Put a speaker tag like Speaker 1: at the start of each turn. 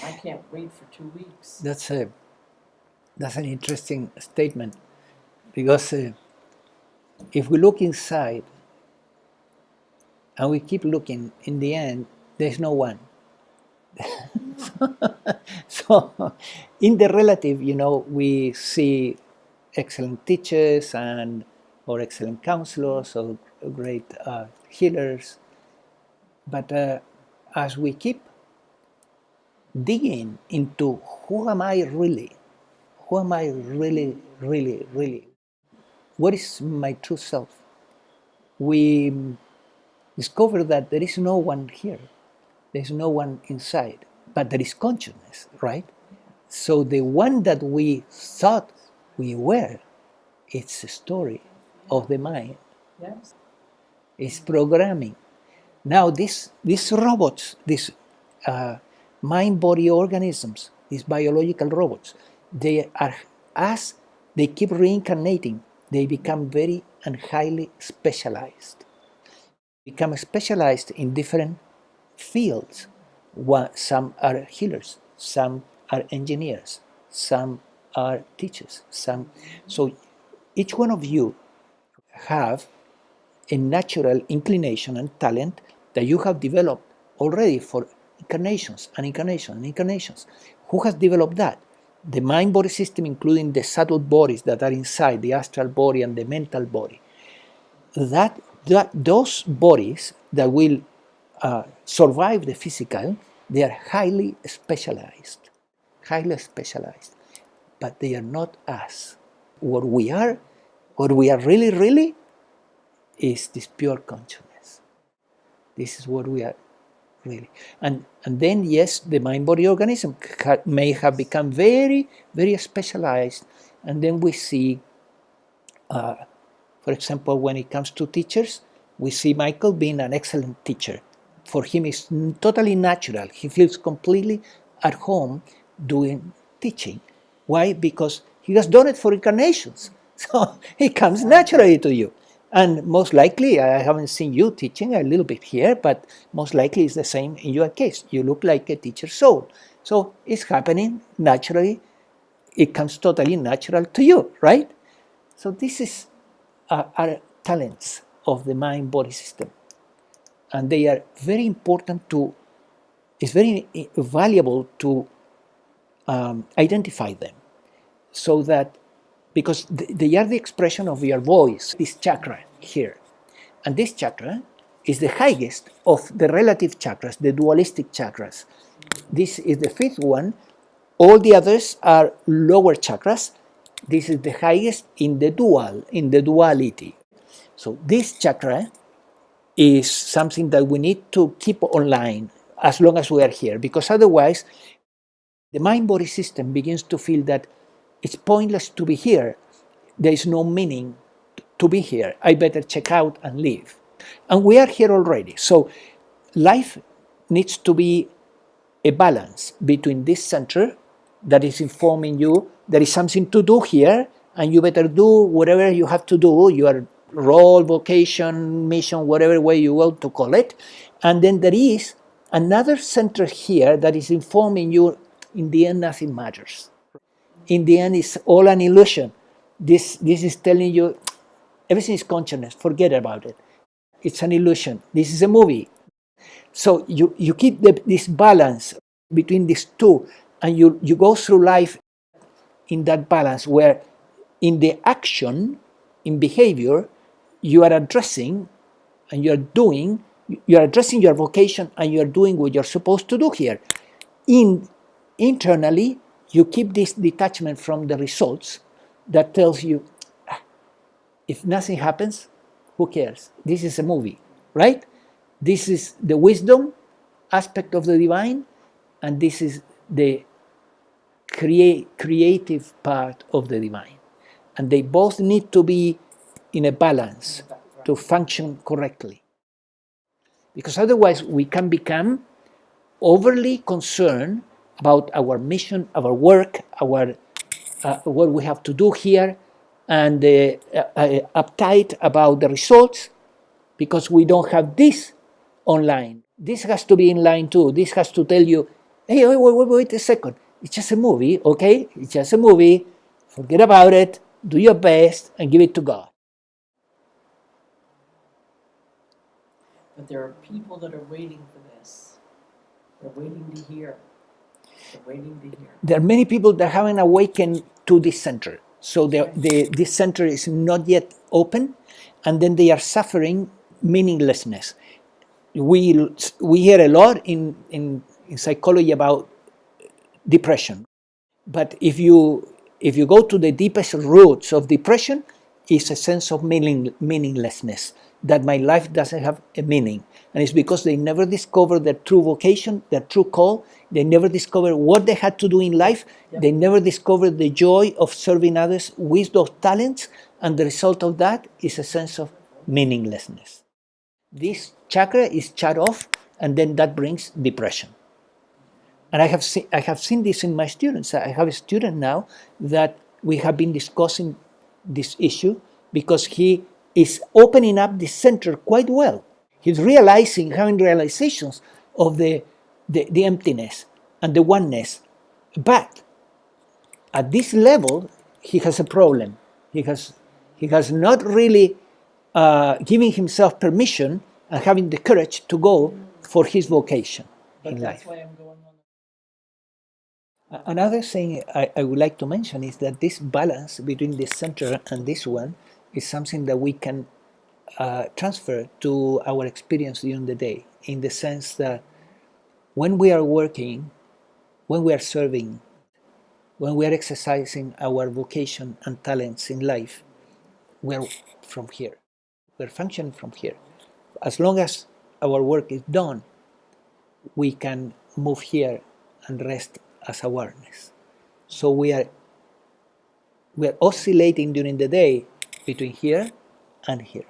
Speaker 1: I can't wait for 2 weeks.
Speaker 2: That's an interesting statement, because if we look inside and we keep looking, in the end, there's no one. So, in the relative, we see excellent teachers or excellent counselors or great healers, but as we keep digging into who am I really, really, what is my true self, we discover that there is no one here, there's no one inside, but there is consciousness, right? So the one that we thought we were, it's a story of the mind.
Speaker 1: Yes.
Speaker 2: It's programming. Now these robots, these mind-body organisms, these biological robots, they are, as they keep reincarnating, they become very and highly specialized. Become specialized in different fields. Some are healers, some are engineers, some are teachers, so each one of you have a natural inclination and talent that you have developed already for incarnations and incarnations and incarnations. Who has developed that? The mind-body system, including the subtle bodies that are inside, the astral body and the mental body. Those bodies that will survive the physical, they are highly specialized, but they are not us. What we are really, is this pure consciousness. This is what we are really. And then, yes, the mind-body organism may have become very, very specialized. And then we see, for example, when it comes to teachers, we see Michael being an excellent teacher. For him, it's totally natural. He feels completely at home doing teaching. Why? Because he has done it for incarnations. So it comes naturally to you. And most likely, I haven't seen you teaching a little bit here, but most likely it's the same in your case. You look like a teacher's soul. So it's happening naturally. It comes totally natural to you, right? So this is are talents of the mind-body system. And they are very important it's very valuable to identify them, so that, because they are the expression of your voice, this chakra here. And this chakra is the highest of the relative chakras, the dualistic chakras. This is the fifth one. All the others are lower chakras. This is the highest in the duality. So this chakra is something that we need to keep online as long as we are here, because otherwise the mind-body system begins to feel that it's pointless to be here. There is no meaning to be here. I better check out and leave. And we are here already. So life needs to be a balance between this center that is informing you there is something to do here, and you better do whatever you have to do, your role, vocation, mission, whatever way you want to call it. And then there is another center here that is informing you, in the end, nothing matters. In the end, it's all an illusion. This is telling you everything is consciousness, forget about it. It's an illusion. This is a movie. So you keep this balance between these two, and you go through life in that balance, where in the action, in behavior, you are addressing and you are addressing your vocation, and you are doing what you're supposed to do here. Internally, you keep this detachment from the results that tells you, if nothing happens, who cares? This is a movie, right? This is the wisdom aspect of the divine, and this is the creative part of the divine. And they both need to be in a balance to function correctly. Because otherwise we can become overly concerned about our mission, our work, what we have to do here, and uptight about the results, because we don't have this online. This has to be in line too. This has to tell you, Hey, wait a second. It's just a movie, okay? It's just a movie. Forget about it. Do your best and give it to God.
Speaker 1: But there are people that are waiting for this. They're waiting to hear. They're waiting to hear.
Speaker 2: There are many people that haven't awakened to this center. So this center is not yet open, and then they are suffering meaninglessness. We hear a lot in psychology about depression. But if you go to the deepest roots of depression, it's a sense of meaninglessness, that my life doesn't have a meaning. And it's because they never discovered their true vocation, their true call. They never discovered what they had to do in life.
Speaker 1: Yep.
Speaker 2: They never discovered the joy of serving others with those talents. And the result of that is a sense of meaninglessness. This chakra is shut off, and then that brings depression. And I have seen this in my students. I have a student now that we have been discussing this issue because he is opening up the center quite well. He's having realizations of the emptiness and the oneness. But at this level, he has a problem. He has not really given himself permission and having the courage to go for his vocation in life.
Speaker 1: That's why I'm going on.
Speaker 2: Another thing I would like to mention is that this balance between this center and this one is something that we can transfer to our experience during the day, in the sense that when we are working, when we are serving, when we are exercising our vocation and talents in life, we're from here. We're functioning from here. As long as our work is done, we can move here and rest as awareness. So we are oscillating during the day between here and here.